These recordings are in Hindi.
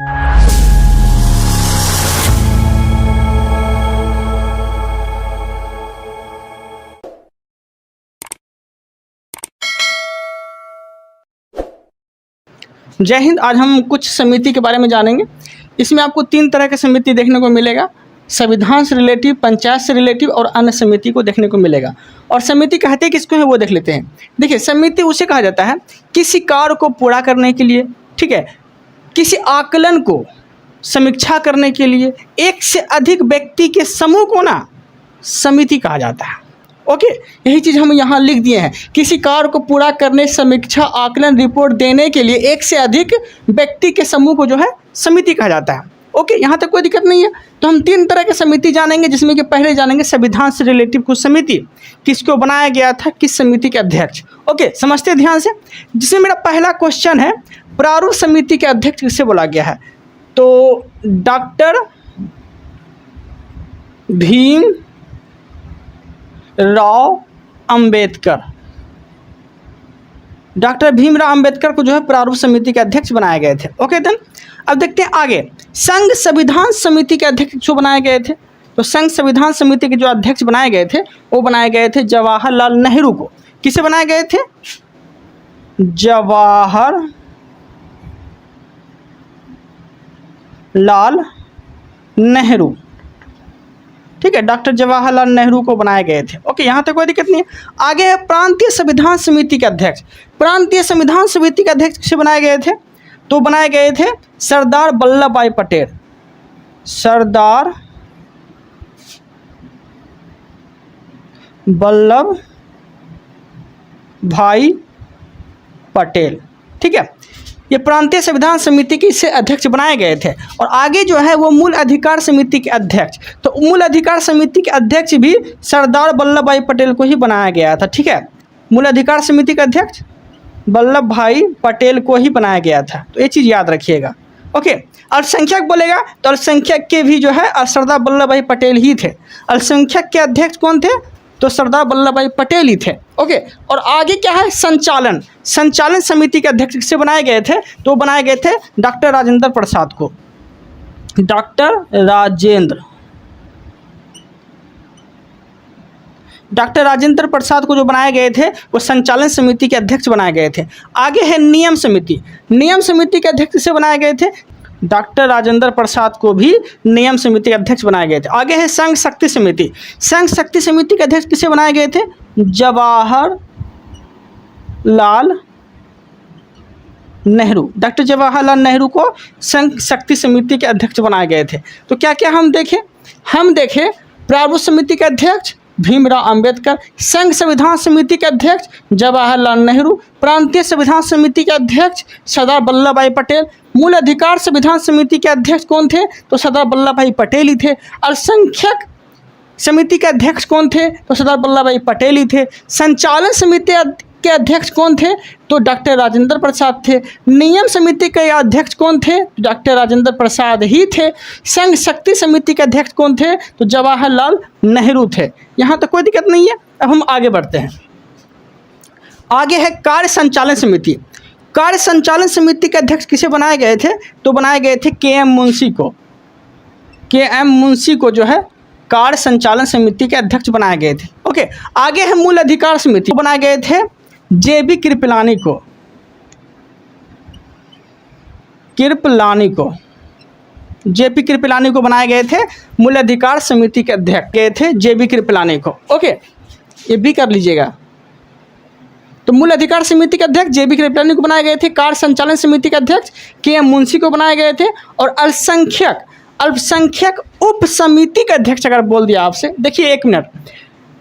जय हिंद। आज हम कुछ समिति के बारे में जानेंगे। इसमें आपको 3 तरह के समिति देखने को मिलेगा। संविधान से रिलेटिव, पंचायत से रिलेटिव और अन्य समिति को देखने को मिलेगा। और समिति कहते किसको है वो देख लेते हैं। देखिए, समिति उसे कहा जाता है किसी कार्य को पूरा करने के लिए, ठीक है, किसी आकलन को समीक्षा करने के लिए एक से अधिक व्यक्ति के समूह को ना समिति कहा जाता है। ओके, यही चीज़ हम यहाँ लिख दिए हैं। किसी कार्य को पूरा करने, समीक्षा, आकलन, रिपोर्ट देने के लिए एक से अधिक व्यक्ति के समूह को जो है समिति कहा जाता है। ओके, यहाँ तक कोई दिक्कत नहीं है। तो हम 3 तरह के समिति जानेंगे, जिसमें कि पहले जानेंगे संविधान से रिलेटिव कुछ समिति, किसको बनाया गया था, किस समिति के अध्यक्ष। ओके, समझते हैं ध्यान से। जिसमें मेरा पहला क्वेश्चन है, प्रारूप समिति के अध्यक्ष किसे बोला गया है? तो डॉक्टर भीम राव अंबेडकर, डॉक्टर भीमराव अंबेडकर को जो है प्रारूप समिति के अध्यक्ष बनाए गए थे। ओके देन, अब देखते हैं आगे। संघ संविधान समिति के अध्यक्ष जो बनाए गए थे, तो संघ संविधान समिति के जो अध्यक्ष बनाए गए थे वो बनाए गए थे जवाहरलाल नेहरू को। किसे बनाए गए थे? जवाहरलाल नेहरू, ठीक है, डॉक्टर जवाहरलाल नेहरू को बनाए गए थे। ओके, यहाँ तक कोई दिक्कत नहीं है। आगे है प्रांतीय संविधान समिति के अध्यक्ष। प्रांतीय संविधान समिति के अध्यक्ष किसे बनाए गए थे? तो बनाए गए थे सरदार वल्लभ भाई पटेल। सरदार वल्लभ भाई पटेल, ठीक है, ये प्रांतीय संविधान समिति के इससे अध्यक्ष बनाए गए थे। और आगे जो है वो मूल अधिकार समिति के अध्यक्ष, तो मूल अधिकार समिति के अध्यक्ष भी सरदार वल्लभ भाई पटेल को ही बनाया गया था। ठीक है, मूल अधिकार समिति का अध्यक्ष वल्लभ भाई पटेल को ही बनाया गया था, तो ये चीज़ याद रखिएगा। ओके, अल्पसंख्यक बोलेगा तो अल्पसंख्यक के भी जो है सरदार वल्लभ भाई पटेल ही थे। अल्पसंख्यक के अध्यक्ष कौन थे? तो सरदार वल्लभ भाई पटेल ही थे। ओके, और आगे क्या है? संचालन। संचालन समिति के अध्यक्ष किसे बनाए गए थे? तो बनाए गए थे डॉक्टर राजेंद्र प्रसाद को। डॉक्टर राजेंद्र प्रसाद को जो बनाए गए थे वो संचालन समिति के अध्यक्ष बनाए गए थे। आगे है नियम समिति। नियम समिति के अध्यक्ष किसे बनाए गए थे? डॉक्टर राजेंद्र प्रसाद को भी नियम समिति के अध्यक्ष बनाए गए थे। आगे है संघ शक्ति समिति। संघ शक्ति समिति के अध्यक्ष किसे बनाए गए थे? जवाहरलाल नेहरू। डॉक्टर जवाहरलाल नेहरू को संघ शक्ति समिति के अध्यक्ष बनाए गए थे। तो क्या क्या हम देखें प्रारूप समिति के अध्यक्ष भीमराव अंबेडकर, संघ संविधान समिति के अध्यक्ष जवाहरलाल नेहरू, प्रांतीय संविधान समिति के अध्यक्ष सरदार वल्लभ भाई पटेल, मूल अधिकार संविधान समिति के अध्यक्ष कौन थे? तो सरदार वल्लभ भाई पटेल ही थे। अल्पसंख्यक समिति के अध्यक्ष कौन थे? तो सरदार वल्लभ भाई पटेल ही थे। संचालन समिति के अध्यक्ष कौन थे? तो डॉक्टर राजेंद्र प्रसाद थे। नियम समिति के अध्यक्ष कौन थे? डॉक्टर राजेंद्र प्रसाद ही थे। संघ शक्ति समिति के अध्यक्ष कौन थे? तो जवाहरलाल नेहरू थे। यहाँ तक कोई दिक्कत नहीं है। अब हम आगे बढ़ते हैं। आगे है कार्य संचालन समिति। कार्य संचालन समिति के अध्यक्ष किसे बनाए गए थे? तो बनाए गए थे के.एम. मुंशी को। के.एम. मुंशी को जो है कार्य संचालन समिति के अध्यक्ष बनाए गए थे। ओके, आगे है मूल अधिकार समिति। बनाए गए थे जे.बी. कृपलानी को। जे.पी. कृपलानी को बनाए गए थे मूल अधिकार समिति के अध्यक्ष गए थे जे.बी. कृपलानी को। ओके, ये भी कर लीजिएगा। तो मूल अधिकार समिति के अध्यक्ष जे.बी. कृपलानी को बनाए गए थे। कार्य संचालन समिति के अध्यक्ष के.एम. मुंशी को बनाए गए थे। और अल्पसंख्यक उप समिति के अध्यक्ष अगर बोल दिया आपसे, देखिए 1 मिनट,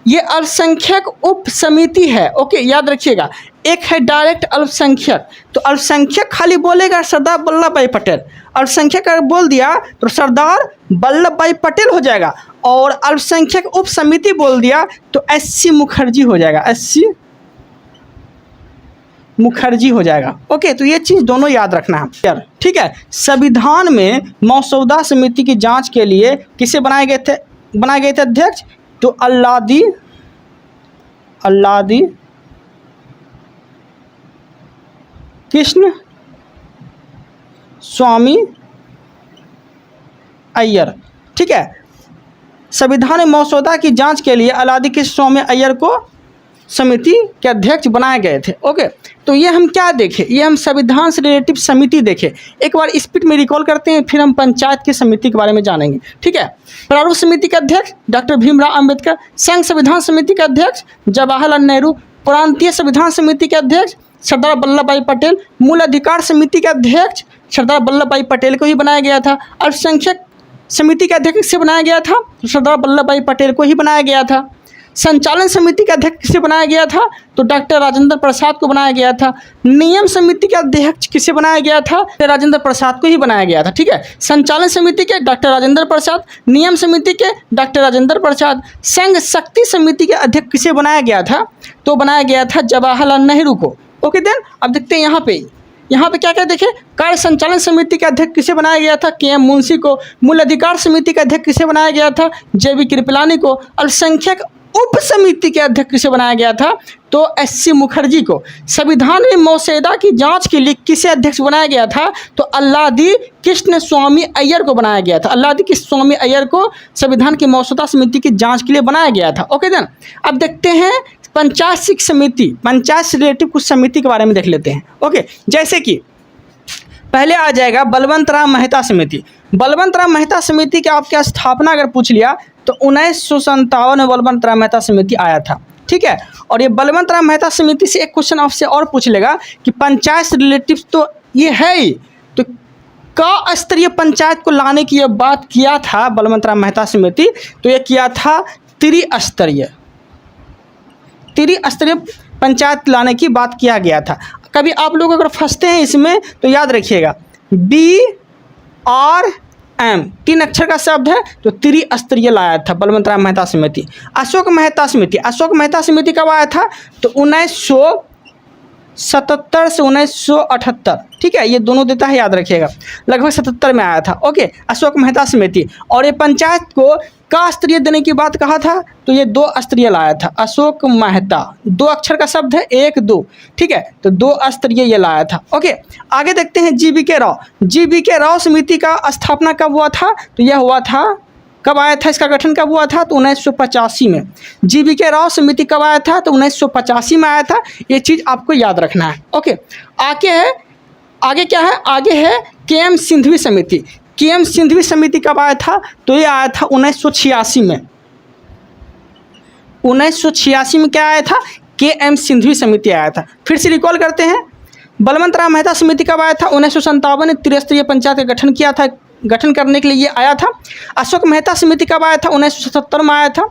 ये अल्पसंख्यक उप समिति है। ओके, याद रखिएगा। एक है डायरेक्ट अल्पसंख्यक, तो अल्पसंख्यक खाली बोलेगा सरदार वल्लभ भाई पटेल। अल्पसंख्यक अगर बोल दिया तो सरदार वल्लभ भाई पटेल हो जाएगा। और अल्पसंख्यक उप समिति बोल दिया तो एस.सी. मुखर्जी हो जाएगा। एस.सी. मुखर्जी हो जाएगा। ओके, तो ये चीज़ दोनों याद रखना है। ठीक है, संविधान में मसौदा समिति की जांच के लिए किसे बनाए गए थे अध्यक्ष? तो अल्लादी कृष्ण स्वामी अय्यर, ठीक है, संविधान मसौदा की जांच के लिए अलादी कृष्ण स्वामी अय्यर को समिति के अध्यक्ष बनाए गए थे। ओके, तो ये हम क्या देखें, ये हम संविधान से रिलेटिव समिति देखें। एक बार स्पीड में रिकॉल करते हैं, फिर हम पंचायत की समिति के बारे में जानेंगे, ठीक है। प्रारूप समिति के अध्यक्ष डॉक्टर भीमराव अंबेडकर, संघ संविधान समिति के अध्यक्ष जवाहरलाल नेहरू, प्रांतीय संविधान समिति के अध्यक्ष सरदार वल्लभ भाई पटेल, मूल अधिकार समिति के अध्यक्ष सरदार वल्लभ भाई पटेल को ही बनाया गया था। अल्पसंख्यक समिति के अध्यक्ष से बनाया गया था, सरदार वल्लभ भाई पटेल को ही बनाया गया था। संचालन समिति के अध्यक्ष किसे बनाया गया था, तो डॉक्टर राजेंद्र प्रसाद को बनाया गया था। नियम समिति के अध्यक्ष किसे बनाया गया था, राजेंद्र प्रसाद को ही बनाया गया था, ठीक है। संचालन समिति के डॉक्टर राजेंद्र प्रसाद, नियम समिति के डॉक्टर राजेंद्र प्रसाद। संघ शक्ति समिति के अध्यक्ष किसे बनाया गया था, तो बनाया गया था जवाहरलाल नेहरू को। ओके देन, अब देखते हैं यहाँ पे क्या क्या देखें। कार्य संचालन समिति के अध्यक्ष किसे बनाया गया था, के एम मुंशी को। मूल अधिकार समिति के अध्यक्ष किसे बनाया गया था, जे.बी. कृपलानी को। अल्पसंख्यक उप समिति के अध्यक्ष किसे बनाया गया था, तो एस.सी. मुखर्जी को। संविधान में मसौदा की जांच के लिए किसे अध्यक्ष बनाया गया था, तो अल्लादी कृष्ण स्वामी अय्यर को बनाया गया था। अल्लादी कृष्ण स्वामी अय्यर को संविधान की मसौदा समिति की जांच के लिए बनाया गया था। ओके देन, अब देखते हैं पंचायत शिक्षक समिति, पंचायत से रिलेटिव कुछ समिति के बारे में देख लेते हैं। ओके, जैसे कि पहले आ जाएगा बलवंत राम मेहता समिति। बलवंत राम मेहता समिति की आपकी स्थापना अगर पूछ लिया तो 1957 में बलवंत राम मेहता समिति आया था, ठीक है। और ये बलवंत राम मेहता समिति से एक क्वेश्चन आपसे और पूछ लेगा कि पंचायत से रिलेटिव तो ये है ही, तो का स्तरीय पंचायत को लाने की ये बात किया था बलवंत राम मेहता समिति, तो ये किया था त्रिस्तरीय पंचायत लाने की बात किया गया था। कभी आप लोग अगर फंसते हैं इसमें तो याद रखिएगा, BRM 3 अक्षर का शब्द है, तो त्रिस्तरीय लाया था बलवंत राम मेहता समिति। अशोक मेहता समिति कब आया था, तो 1977 से 1978, ठीक है, ये दोनों देता है, याद रखिएगा, लगभग 77 में आया था। ओके, अशोक मेहता समिति। और ये पंचायत को का स्तरीय देने की बात कहा था, तो ये 2 स्तरीय लाया था। अशोक मेहता 2 अक्षर का शब्द है, 1 2, ठीक है, तो 2 स्तरीय ये लाया था। ओके, आगे देखते हैं GBK राव। GBK राव समिति का स्थापना कब हुआ था, तो यह हुआ था, कब आया था, इसका गठन कब हुआ था, तो 1985 में। GBK राव समिति कब आया था, तो 1985 में आया था। ये चीज़ आपको याद रखना है। ओके, आगे क्या है, आगे है KM सिंघवी समिति। KM सिंघवी समिति कब आया था, तो ये आया था 1986 में। 1986 में क्या आया था, KM सिंघवी समिति आया था। फिर से रिकॉल करते हैं, बलवंत राम मेहता समिति कब आया था, 1957 में त्रिस्तरीय पंचायत का गठन किया था, गठन करने के लिए ये आया था। अशोक मेहता समिति कब आया था, 1977 में आया था।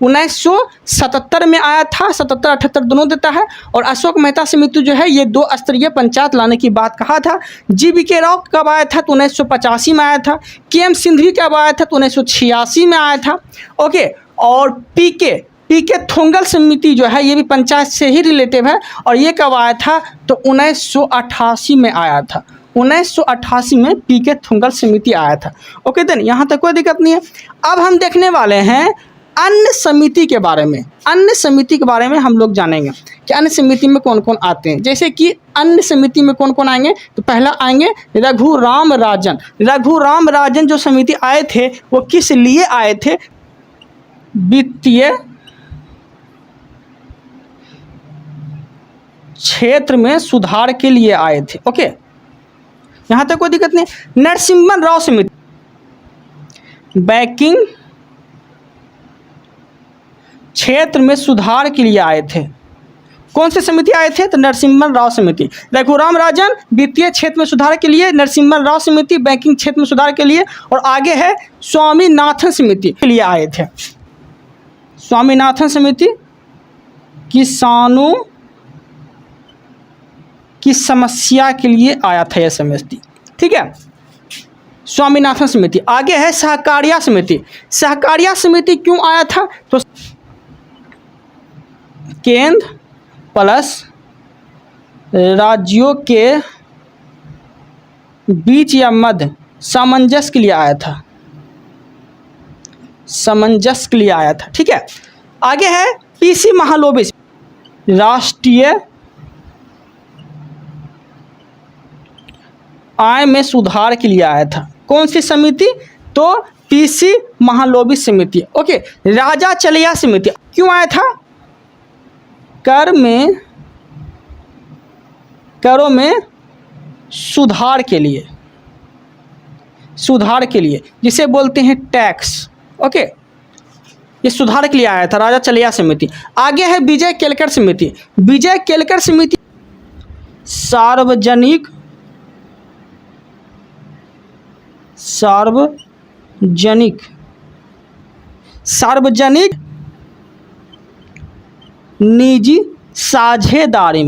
1977 में आया था, 77-78 दोनों देता है। और अशोक मेहता समिति जो है ये 2 स्तरीय पंचायत लाने की बात कहा था। GBK राव कब आया था, तो 1985 में आया था। KM सिंघवी कब आया था, तो 1986 में आया था। ओके, और PK थोंगल समिति जो है ये भी पंचायत से ही रिलेटिव है, और ये कब आया था, तो 1988 में आया था। 1988 में PK थोंगल समिति आया था। ओके देन, यहाँ तक कोई दिक्कत नहीं है। अब हम देखने वाले हैं अन्य समिति के बारे में। अन्य समिति के बारे में हम लोग जानेंगे कि अन्य समिति में कौन कौन आते हैं। जैसे कि अन्य समिति में कौन कौन आएंगे, तो पहला आएंगे रघुराम राजन। रघुराम राजन जो समिति आए थे वो किस लिए आए थे, वित्तीय क्षेत्र में सुधार के लिए आए थे। ओके, यहाँ तक कोई दिक्कत नहीं। नरसिम्हन राव समिति बैंकिंग क्षेत्र में सुधार के लिए आए थे। कौन से समिति आए थे, तो नरसिम्हन राव समिति। रघुराम राजन वित्तीय क्षेत्र में सुधार के लिए, नरसिम्हन राव समिति बैंकिंग क्षेत्र में सुधार के लिए, और आगे है स्वामीनाथन समिति के लिए आए थे। स्वामीनाथन समिति किसानों की समस्या के लिए आया था यह समिति, ठीक है, स्वामीनाथन समिति। आगे है सहकारिया समिति। सहकारिया समिति क्यों आया था, तो केंद्र प्लस राज्यों के बीच या मध्य सामंजस्य के लिए आया था, सामंजस्य के लिए आया था, ठीक है। आगे है PC महालोबी, राष्ट्रीय आय में सुधार के लिए आया था। कौन सी समिति, तो पीसी महालोबी समिति। ओके, राजा चलिया समिति क्यों आया था? करों में सुधार के लिए, जिसे बोलते हैं टैक्स। ओके, ये सुधार के लिए आया था राजा चलिया समिति। आगे है विजय केलकर समिति। विजय केलकर समिति सार्वजनिक निजी साझेदारी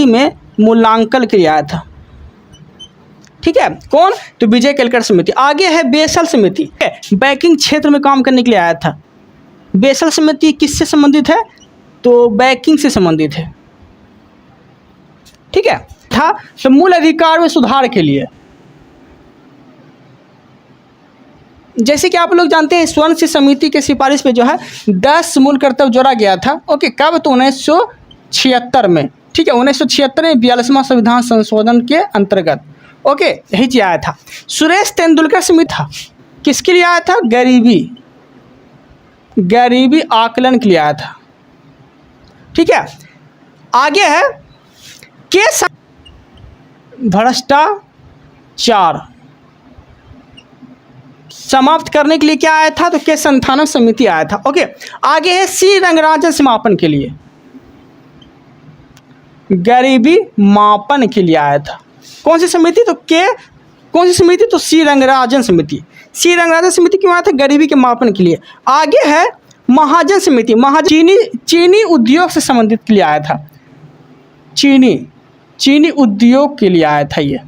में मूल्यांकन के लिए आया था। ठीक है, कौन? तो विजय केलकर समिति। आगे है बेसल समिति, बैंकिंग क्षेत्र में काम करने के लिए आया था। बेसल समिति किससे संबंधित है? तो बैंकिंग से संबंधित है। ठीक है, था तो मूल अधिकार में सुधार के लिए। जैसे कि आप लोग जानते हैं स्वर्ण सिंह समिति के सिफारिश पे जो है 10 मूल कर्तव्य जोड़ा गया था। ओके, कब? तो 1976 में। ठीक है, 1976 में 42वां संविधान संशोधन के अंतर्गत। ओके, यही चीज आया था। सुरेश तेंदुलकर समिति था, किसके लिए आया था? गरीबी आकलन के लिए आया था। ठीक है, आगे है केस भ्रष्टाचार समाप्त करने के लिए क्या आया था? तो केस संथानक समिति आया था। ओके, आगे है सी रंगराजन समापन के लिए, गरीबी मापन के लिए आया था। कौन सी समिति? तो कौन सी समिति? तो सी रंगराजन समिति। सी रंगराजन समिति क्यों आया था? गरीबी के मापन के लिए। आगे है महाजन समिति। चीनी उद्योग से संबंधित के लिए आया था। चीनी उद्योग के लिए आया था ये।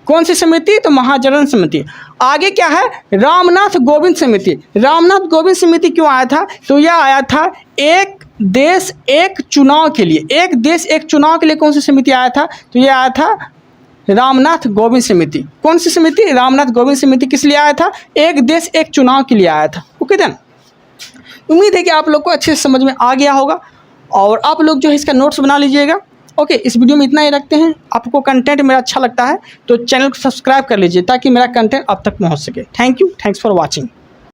कौन सी समिति? तो महाजन समिति। आगे क्या है? रामनाथ गोविंद समिति। रामनाथ गोविंद समिति क्यों आया था? तो यह आया था एक देश एक चुनाव के लिए। एक देश एक चुनाव के लिए कौन सी समिति आया था? तो यह आया था रामनाथ गोविंद समिति। कौन सी समिति? रामनाथ गोविंद समिति किस लिए आया था? एक देश एक चुनाव के लिए आया था। ओके देन, उम्मीद है कि आप लोग को अच्छे से समझ में आ गया होगा और आप लोग जो है इसका नोट्स बना लीजिएगा। ओके, इस वीडियो में इतना ही रखते हैं। आपको कंटेंट मेरा अच्छा लगता है तो चैनल को सब्सक्राइब कर लीजिए ताकि मेरा कंटेंट आप तक पहुंच सके। Thank you, thanks for watching.